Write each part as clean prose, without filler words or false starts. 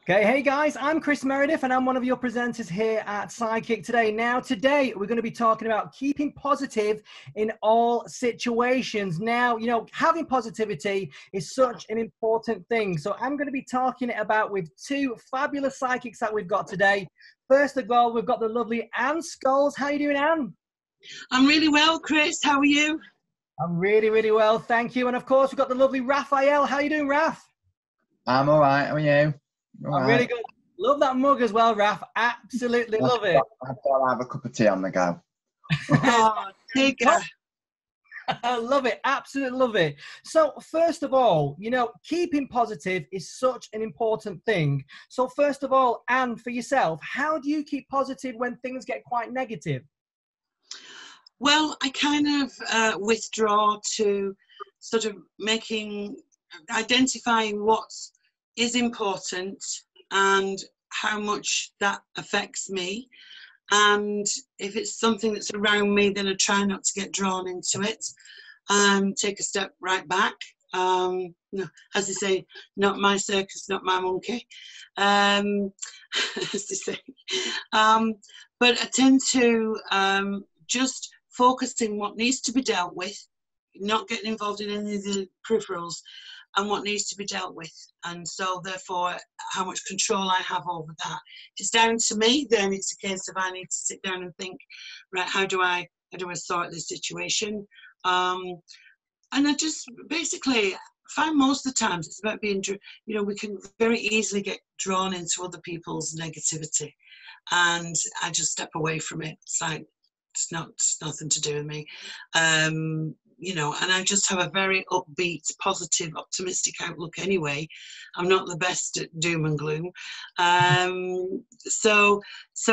Okay, hey guys, I'm Chris Meredith and I'm one of your presenters here at Psychic Today. Now, today we're going to be talking about keeping positive in all situations. Now, having positivity is such an important thing. So I'm going to be talking about with two fabulous psychics that we've got today. First of all, we've got the lovely Anne Scholes. How are you doing, Anne? I'm really well, Chris. How are you? I'm really, really well, thank you. And of course, we've got the lovely Rafael. How are you doing, Raf? I'm all right. How are you? All I'm right. really good. Love that mug as well, Raf. Absolutely love it. I've got to have a cup of tea on the go. Oh, Tigger. I love it. Absolutely love it. So first of all, keeping positive is such an important thing. So first of all, Anne, for yourself, how do you keep positive when things get quite negative? Well, I kind of withdraw to sort of identifying what is important and how much that affects me. And if it's something that's around me, then I try not to get drawn into it. Take a step right back. No, as they say, not my circus, not my monkey. As they say. But I tend to just focusing what needs to be dealt with, not getting involved in any of the peripherals, and what needs to be dealt with. And so therefore how much control I have over that. If it's down to me, then it's a case of I need to sit down and think, right, how do I sort this situation? And I just basically find most of the times it's about being, we can very easily get drawn into other people's negativity, and I just step away from it. It's like, it's nothing to do with me. And I just have a very upbeat, positive, optimistic outlook anyway. I'm not the best at doom and gloom. So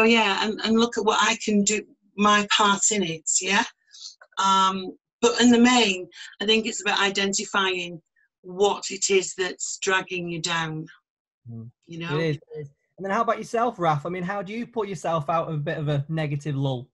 yeah, and look at what I can do, my part in it, yeah? But in the main, I think it's about identifying what it is that's dragging you down, It is. And then how about yourself, Raf? I mean, how do you pull yourself out of a bit of a negative lull?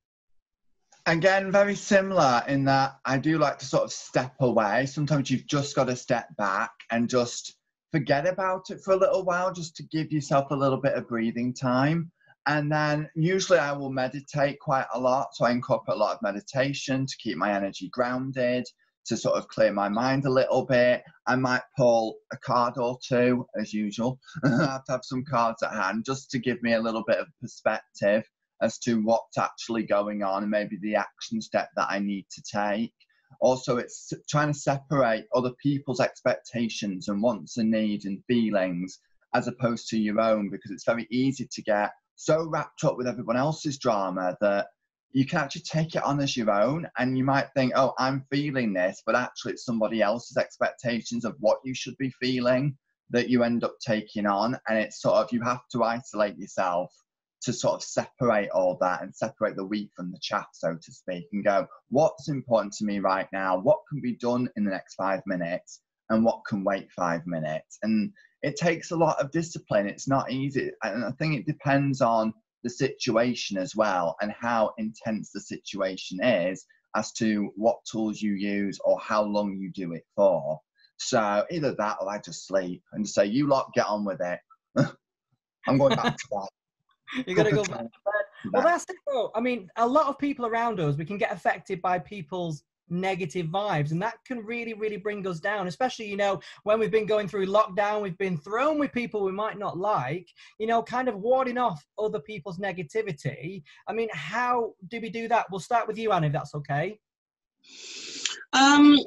Again, very similar in that I do like to sort of step away. Sometimes you've just got to step back and just forget about it for a little while, just to give yourself a little bit of breathing time. And then usually I will meditate quite a lot. So I incorporate a lot of meditation to keep my energy grounded, to sort of clear my mind a little bit. I might pull a card or two, as usual. I have to have some cards at hand just to give me a little bit of perspective as to what's actually going on and maybe the action step that I need to take. Also, it's trying to separate other people's expectations and wants and needs and feelings as opposed to your own, because it's very easy to get so wrapped up with everyone else's drama that you can actually take it on as your own, and you might think, oh, I'm feeling this, but actually it's somebody else's expectations of what you should be feeling that you end up taking on. And it's sort of, you have to isolate yourself to sort of separate all that and separate the wheat from the chaff, so to speak, and go, what's important to me right now? What can be done in the next 5 minutes and what can wait 5 minutes? And it takes a lot of discipline. It's not easy. And I think it depends on the situation as well and how intense the situation is as to what tools you use or how long you do it for. So either that or I just sleep and just say, you lot get on with it. I'm going back to that. You got to go back to bed. Well, that's it, though. I mean, a lot of people around us, we can get affected by people's negative vibes, and that can really, really bring us down, especially, when we've been going through lockdown, we've been thrown with people we might not like, kind of warding off other people's negativity. I mean, how do we do that? We'll start with you, Anne, if that's okay. I'm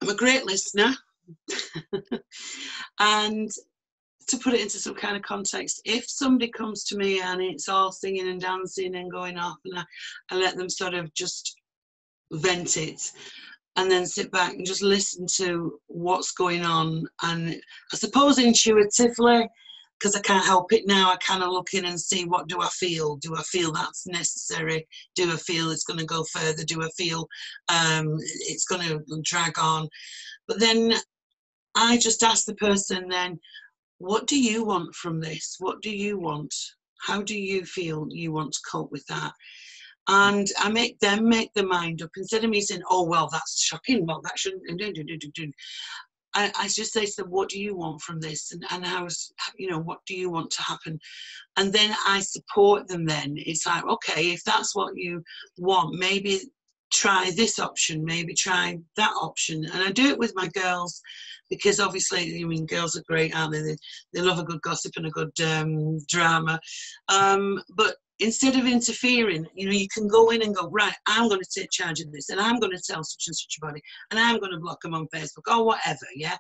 a great listener. And to put it into some kind of context, if somebody comes to me and it's all singing and dancing and going off, and I let them sort of just vent it and then sit back and just listen to what's going on, and I suppose intuitively, because I can't help it now, I kind of look in and see, what do I feel? Do I feel that's necessary? Do I feel it's going to go further? Do I feel it's going to drag on? But then I just ask the person then, what do you want from this? What do you want? How do you feel you want to cope with that? And I make them make their mind up. Instead of me saying, oh, well, that's shocking, well, that shouldn't, I just say to them, what do you want from this? And how's, you know, what do you want to happen? And then I support them then. It's like, okay, if that's what you want, maybe try this option, maybe try that option. And I do it with my girls because obviously, I mean, girls are great, aren't they? They love a good gossip and a good drama. But instead of interfering, you know, you can go in and go, right, I'm going to take charge of this, and I'm going to tell such and such a body, and I'm going to block them on Facebook or whatever, yeah?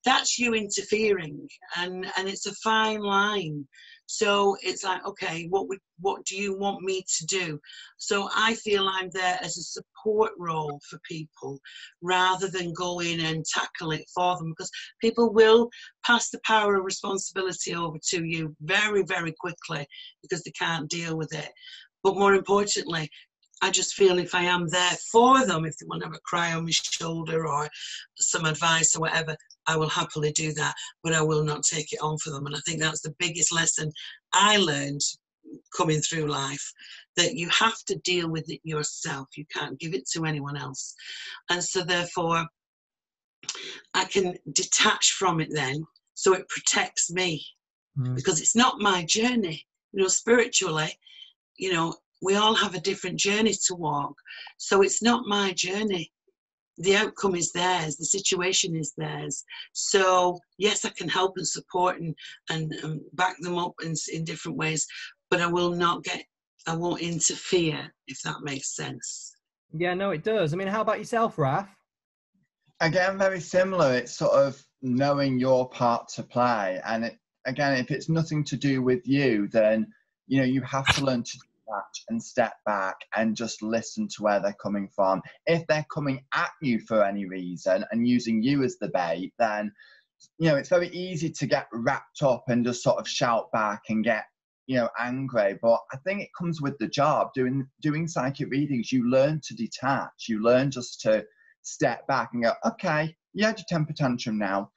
That's you interfering, and it's a fine line. So it's like, okay, what do you want me to do? So I feel I'm there as a support role for people rather than go in and tackle it for them, because people will pass the power of responsibility over to you very, very quickly because they can't deal with it. But more importantly, I just feel if I am there for them, if they want to have a cry on my shoulder or some advice or whatever, I will happily do that, but I will not take it on for them. And I think that's the biggest lesson I learned coming through life, that you have to deal with it yourself. You can't give it to anyone else. And so therefore, I can detach from it then, so it protects me, because it's not my journey. You know, spiritually, you know, we all have a different journey to walk. So it's not my journey. The outcome is theirs. The situation is theirs. So yes, I can help and support and back them up in different ways, but I won't interfere, if that makes sense. Yeah, no, it does. I mean, how about yourself, Raf? Again, very similar. It's sort of knowing your part to play. And again, if it's nothing to do with you, then, you know, you have to learn to detach and step back and just listen to where they're coming from. If they're coming at you for any reason and using you as the bait, then, you know, it's very easy to get wrapped up and just sort of shout back and get, you know, angry. But I think it comes with the job. Doing psychic readings, you learn to detach. You learn just to step back and go, okay, you had your temper tantrum now.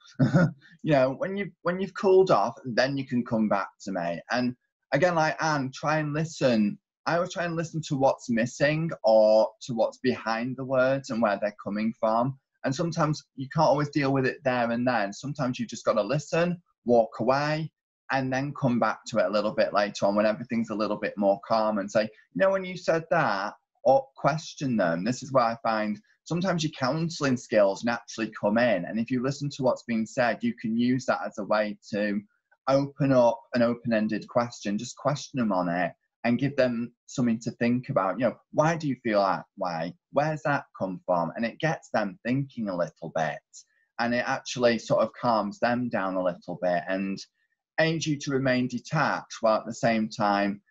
You know, when you've cooled off, then you can come back to me. And again, like Anne, try and listen. I always try and listen to what's missing or to what's behind the words and where they're coming from. And sometimes you can't always deal with it there and then. Sometimes you just got to listen, walk away, and then come back to it a little bit later on when everything's a little bit more calm and say, you know, when you said that, or question them. This is where I find sometimes your counselling skills naturally come in. And if you listen to what's being said, you can use that as a way to open up an open-ended question, just question them on it and give them something to think about. You know, why do you feel that way? Where's that come from? And it gets them thinking a little bit, and it actually sort of calms them down a little bit and aids you to remain detached while at the same time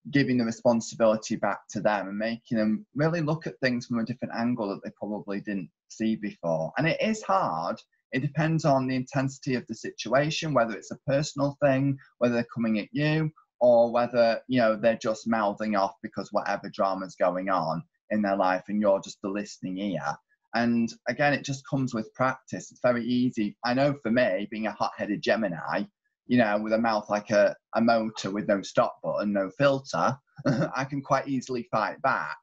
giving the responsibility back to them and making them really look at things from a different angle that they probably didn't see before. And it is hard. It depends on the intensity of the situation, whether it's a personal thing, whether they're coming at you, or whether, you know, they're just mouthing off because whatever drama's going on in their life and you're just the listening ear. And again, it just comes with practice. It's very easy. I know for me, being a hot-headed Gemini, you know, with a mouth like a motor with no stop button, no filter, I can quite easily fight back.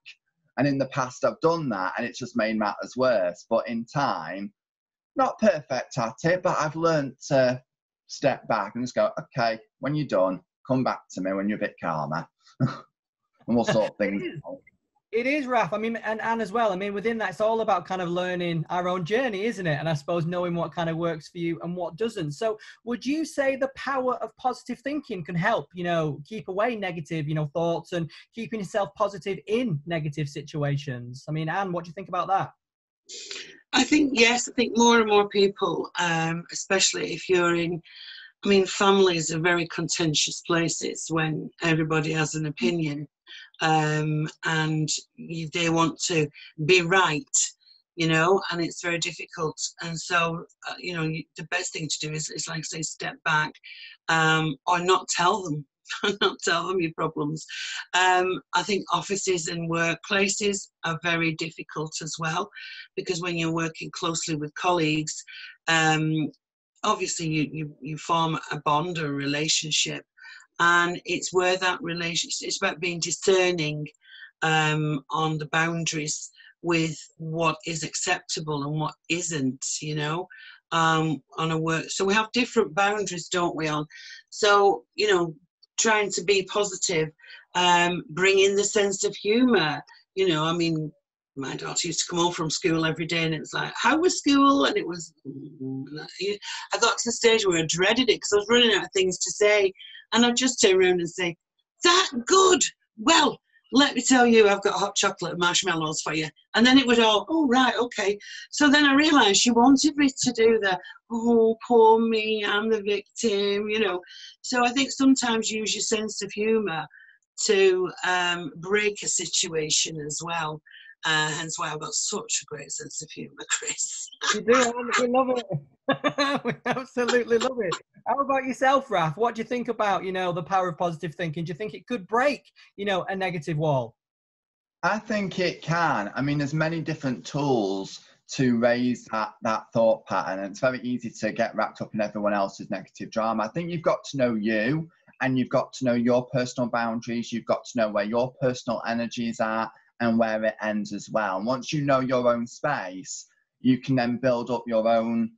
And in the past, I've done that and it's just made matters worse. But in time, not perfect at it, but I've learned to step back and just go, okay, when you're done, come back to me when you're a bit calmer. And we'll sort things out. It is, Raf. I mean, and Anne as well. I mean, within that, it's all about kind of learning our own journey, isn't it? And I suppose knowing what kind of works for you and what doesn't. So would you say the power of positive thinking can help, you know, keep away negative, you know, thoughts and keeping yourself positive in negative situations? I mean, Anne, what do you think about that? I think, yes, I think more and more people, especially if you're in, I mean, families are very contentious places when everybody has an opinion. And they want to be right, you know, and it's very difficult. And so, you know, the best thing to do is like, say, step back, or not tell them, not tell them your problems. I think offices and workplaces are very difficult as well, because when you're working closely with colleagues, obviously you form a bond or a relationship. And it's where that relationship, it's about being discerning on the boundaries with what is acceptable and what isn't, you know. on a work. So we have different boundaries, don't we? On, so you know, trying to be positive, bring in the sense of humour. You know, I mean, my daughter used to come home from school every day, and it was like, "How was school?" And it was, I got to the stage where I dreaded it because I was running out of things to say, and I'd just turn around and say, "That good? Well, let me tell you, I've got hot chocolate and marshmallows for you." And then it would all, "Oh, right, okay." So then I realised she wanted me to do the, "Oh, poor me, I'm the victim," you know. So I think sometimes use your sense of humour to break a situation as well. Hence why I've got such a great sense of humour, Chris. You do, we love it. We absolutely love it. How about yourself, Raf? What do you think about, you know, the power of positive thinking? Do you think it could break, you know, a negative wall? I think it can. I mean, there's many different tools to raise that thought pattern, and it's very easy to get wrapped up in everyone else's negative drama. I think you've got to know you, and you've got to know your personal boundaries. You've got to know where your personal energies are and where it ends as well. And once you know your own space, you can then build up your own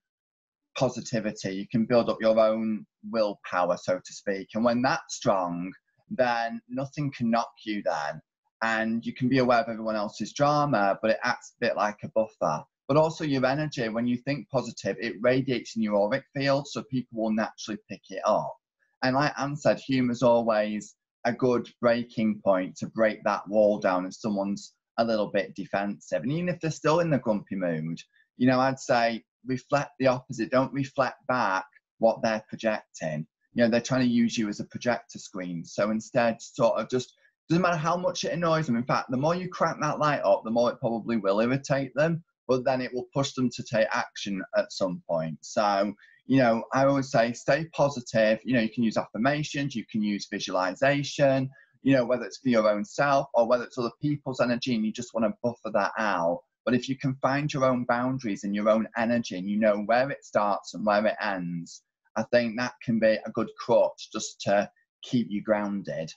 positivity. You can build up your own willpower, so to speak. And when that's strong, then nothing can knock you then. And you can be aware of everyone else's drama, but it acts a bit like a buffer. But also your energy, when you think positive, it radiates in your auric field, so people will naturally pick it up. And like Anne said, humour's always a good breaking point to break that wall down if someone's a little bit defensive. And even if they're still in the grumpy mood, you know, I'd say reflect the opposite. Don't reflect back what they're projecting. You know, they're trying to use you as a projector screen. So instead, sort of just, doesn't matter how much it annoys them. In fact, the more you crank that light up, the more it probably will irritate them, but then it will push them to take action at some point. So, you know, I always say stay positive. You know, you can use affirmations, you can use visualization, you know, whether it's for your own self or whether it's other people's energy and you just want to buffer that out. But if you can find your own boundaries and your own energy and you know where it starts and where it ends, I think that can be a good crutch just to keep you grounded.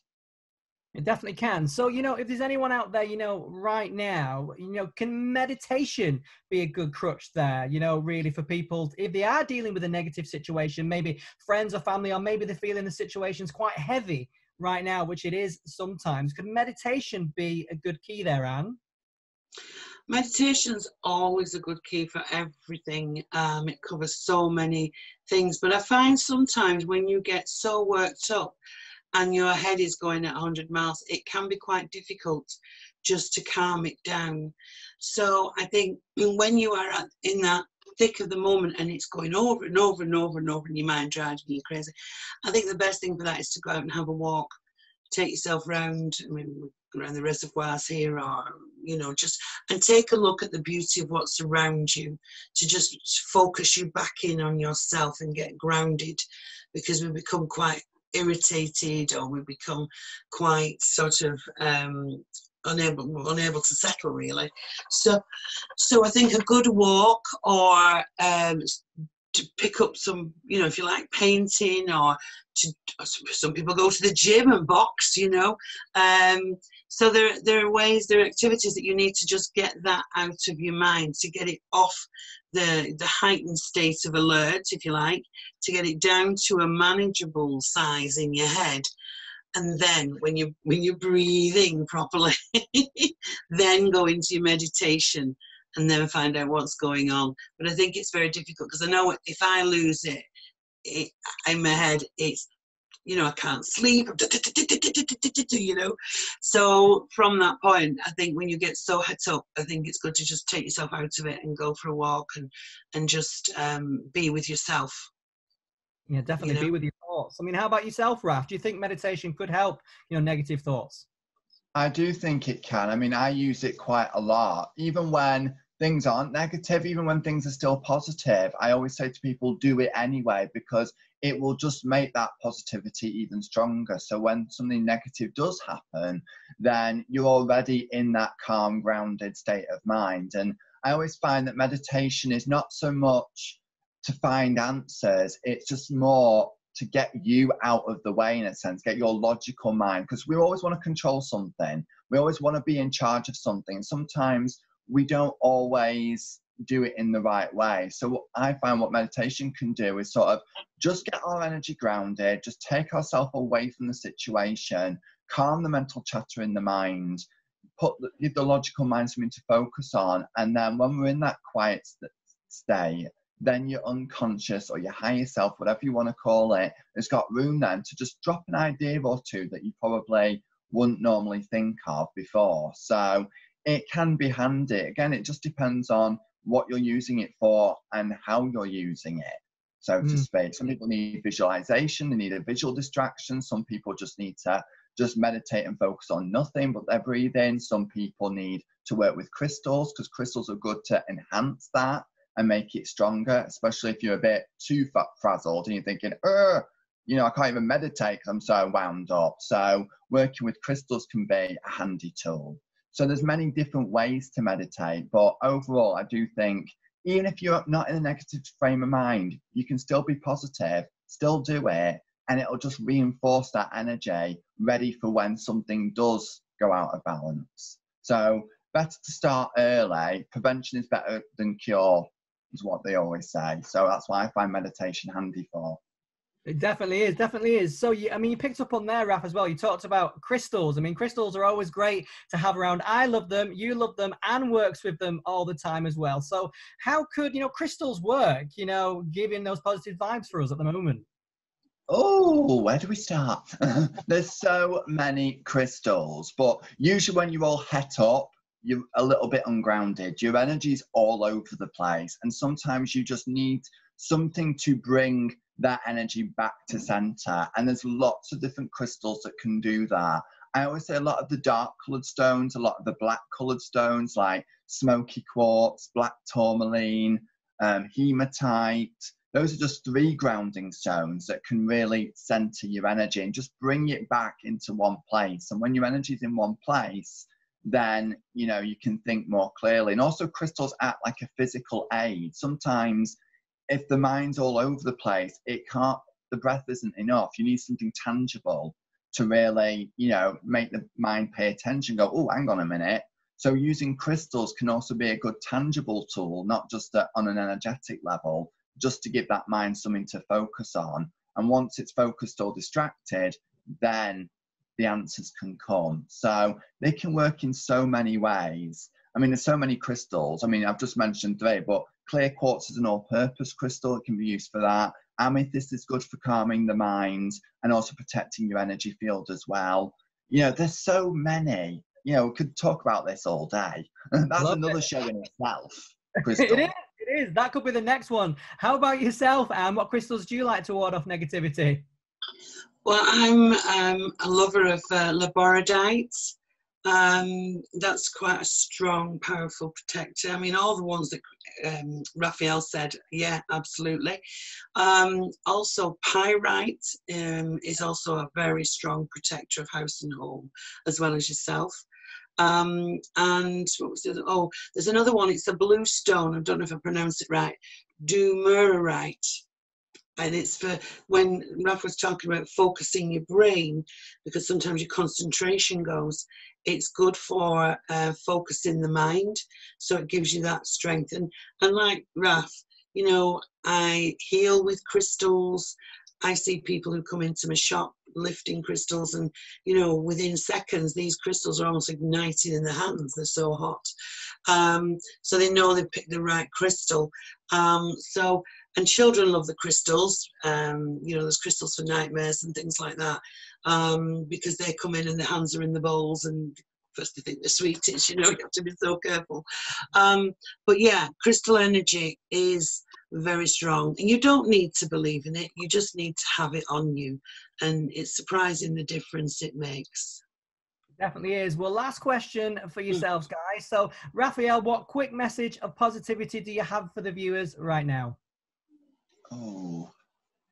It definitely can. So, you know, if there's anyone out there, you know, right now, you know, can meditation be a good crutch there, you know, really for people, if they are dealing with a negative situation, maybe friends or family, or maybe they're feeling the situation's quite heavy right now, which it is sometimes. Could meditation be a good key there, Anne? Meditation's always a good key for everything. It covers so many things. But I find sometimes when you get so worked up, and your head is going at 100 miles, it can be quite difficult just to calm it down. So I think when you are in that thick of the moment and it's going over and over and over and over and your mind drives you crazy, I think the best thing for that is to go out and have a walk, take yourself round, I mean, around the reservoirs here, or, you know, just, and take a look at the beauty of what's around you, to just focus you back in on yourself and get grounded, because we become quite irritated, or we become quite sort of unable to settle, really. So I think a good walk, or to pick up some, you know, if you like painting, or some people go to the gym and box, you know. So there are ways, there are activities that you need to just get that out of your mind, to get it off the heightened state of alert, if you like, to get it down to a manageable size in your head. And then when you're breathing properly, then go into your meditation and then find out what's going on. But I think it's very difficult, because I know if I lose it in my head, it's, you know, I can't sleep, you know. So from that point, I think when you get so het up, I think it's good to just take yourself out of it and go for a walk and just be with yourself. Yeah, definitely, you know? be with your thoughts. I mean, how about yourself, Raf? Do you think meditation could help, you know, negative thoughts? I do think it can. I mean, I use it quite a lot, even when things aren't negative, even when things are still positive. I always say to people, do it anyway, because it will just make that positivity even stronger. So when something negative does happen, then you're already in that calm, grounded state of mind. And I always find that meditation is not so much to find answers, it's just more to get you out of the way, in a sense, get your logical mind, because we always want to control something. We always want to be in charge of something. Sometimes we don't always do it in the right way. So what I find what meditation can do is sort of just get our energy grounded, just take ourselves away from the situation, calm the mental chatter in the mind, give the logical mind something to focus on. And then when we're in that quiet state, then your unconscious or your higher self, whatever you want to call it, has got room then to just drop an idea or two that you probably wouldn't normally think of before. So it can be handy. Again, it just depends on what you're using it for and how you're using it, so to speak. Some people need visualization, they need a visual distraction. Some people just need to just meditate and focus on nothing but their breathing. Some people need to work with crystals, because crystals are good to enhance that and make it stronger, especially if you're a bit too frazzled and you're thinking, you know, I can't even meditate because I'm so wound up. So working with crystals can be a handy tool. So there's many different ways to meditate, but overall, I do think even if you're not in a negative frame of mind, you can still be positive, still do it, and it'll just reinforce that energy ready for when something does go out of balance. So better to start early. Prevention is better than cure, is what they always say. So that's why I find meditation handy for. It definitely is, definitely is. So, I mean, you picked up on there, Raf, as well. You talked about crystals. I mean, crystals are always great to have around. I love them, you love them, and works with them all the time as well. So how could, you know, crystals work, you know, giving those positive vibes for us at the moment? Oh, where do we start? There's so many crystals, but usually when you're all het up, you're a little bit ungrounded. Your energy's all over the place. And sometimes you just need something to bring that energy back to center. And there's lots of different crystals that can do that. I always say a lot of the dark colored stones, a lot of the black colored stones like smoky quartz, black tourmaline, hematite. Those are just 3 grounding stones that can really center your energy and just bring it back into one place. And when your energy is in one place, then, you know, you can think more clearly. And also crystals act like a physical aid. Sometimes if the mind's all over the place, the breath isn't enough. You need something tangible to really, you know, make the mind pay attention, go, oh, hang on a minute. So using crystals can also be a good tangible tool, not just on an energetic level, just to give that mind something to focus on. And once it's focused or distracted, then the answers can come. So they can work in so many ways. I mean, there's so many crystals. I mean, I've just mentioned 3, but clear quartz is an all-purpose crystal. It can be used for that. Amethyst is good for calming the mind and also protecting your energy field as well. You know, there's so many. You know, we could talk about this all day. That's another show in itself. Crystal. It is. That could be the next one. How about yourself, Anne? What crystals do you like to ward off negativity? Well, I'm a lover of labradorite. That's quite a strong, powerful protector. I mean, all the ones that Rafael said, yeah, absolutely. Also, pyrite is also a very strong protector of house and home, as well as yourself. And what was the other? Oh, there's another one. It's a blue stone. I don't know if I pronounced it right. Dumerite. And it's for when Raf was talking about focusing your brain, because sometimes your concentration goes. It's good for focusing the mind, so it gives you that strength. And like Raf, you know, I heal with crystals. I see people who come into my shop lifting crystals, and you know, within seconds these crystals are almost igniting in their hands. They're so hot. So they know they picked the right crystal. And children love the crystals. You know, there's crystals for nightmares and things like that, because they come in and their hands are in the bowls, and first they think they're sweeties. You know, you have to be so careful. But yeah, crystal energy is very strong, and you don't need to believe in it. You just need to have it on you, and it's surprising the difference it makes. Definitely is. Well, last question for yourselves, guys. So, Rafael, what quick message of positivity do you have for the viewers right now? Oh,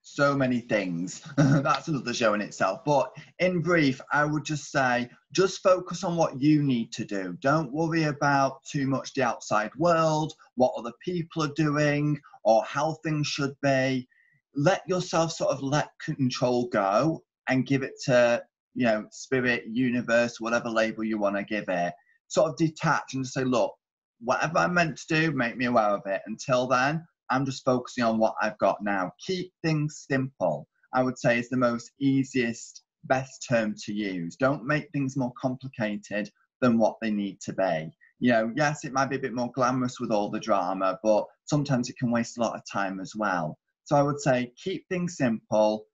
so many things. That's another show in itself. But in brief, I would just say, just focus on what you need to do. Don't worry about too much the outside world, what other people are doing, or how things should be. Let yourself sort of let control go and give it to, you know, spirit, universe, whatever label you want to give it. Sort of detach and just say, look, whatever I'm meant to do, make me aware of it. Until then, I'm just focusing on what I've got now. Keep things simple, I would say, is the most easiest, best term to use. Don't make things more complicated than what they need to be. You know, yes, it might be a bit more glamorous with all the drama, but sometimes it can waste a lot of time as well. So I would say keep things simple,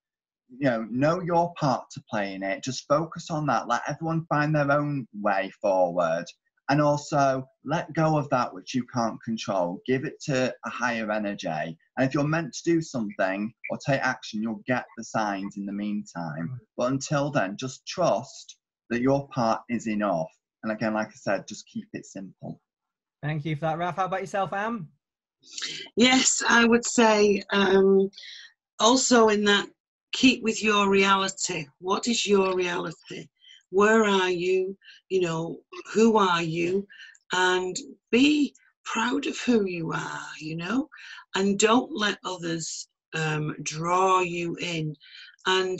you know your part to play in it. Just focus on that. Let everyone find their own way forward. And also let go of that which you can't control. Give it to a higher energy. And if you're meant to do something or take action, you'll get the signs in the meantime. But until then, just trust that your part is enough. And again, like I said, just keep it simple. Thank you for that, Raf. How about yourself, Am? Yes, I would say also in that, keep with your reality. What is your reality? Where are you? You know, who are you? And be proud of who you are, you know, and don't let others draw you in, and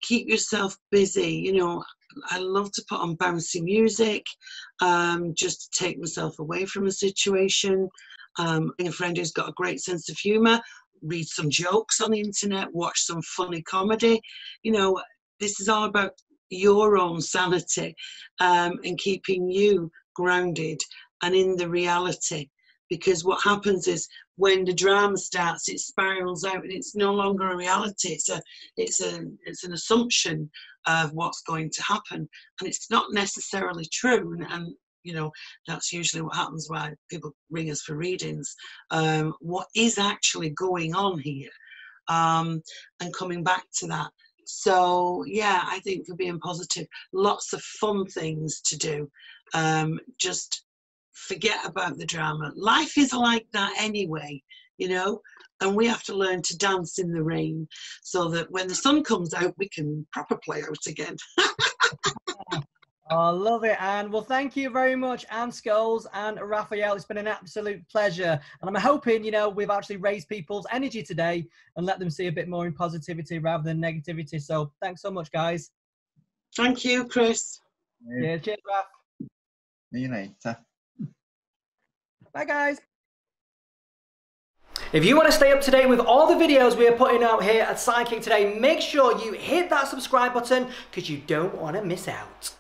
keep yourself busy. You know, I love to put on bouncy music just to take myself away from a situation. A friend who's got a great sense of humour, read some jokes on the internet, watch some funny comedy. You know, this is all about your own sanity and keeping you grounded and in the reality. Because what happens is when the drama starts, it spirals out and it's no longer a reality. It's an assumption of what's going to happen, and it's not necessarily true. And you know, that's usually what happens why people ring us for readings. What is actually going on here? And coming back to that. So yeah, I think for being positive, lots of fun things to do. Just forget about the drama. Life is like that anyway, you know, and we have to learn to dance in the rain so that when the sun comes out, we can proper play out again. Oh, I love it, Anne. Well, thank you very much, Anne Scholes and Rafael. It's been an absolute pleasure. And I'm hoping, you know, we've actually raised people's energy today and let them see a bit more in positivity rather than negativity. So thanks so much, guys. Thank you, Chris. Yeah, cheers, Raf. See you later. Bye, guys. If you want to stay up to date with all the videos we are putting out here at Psychic Today, make sure you hit that subscribe button because you don't want to miss out.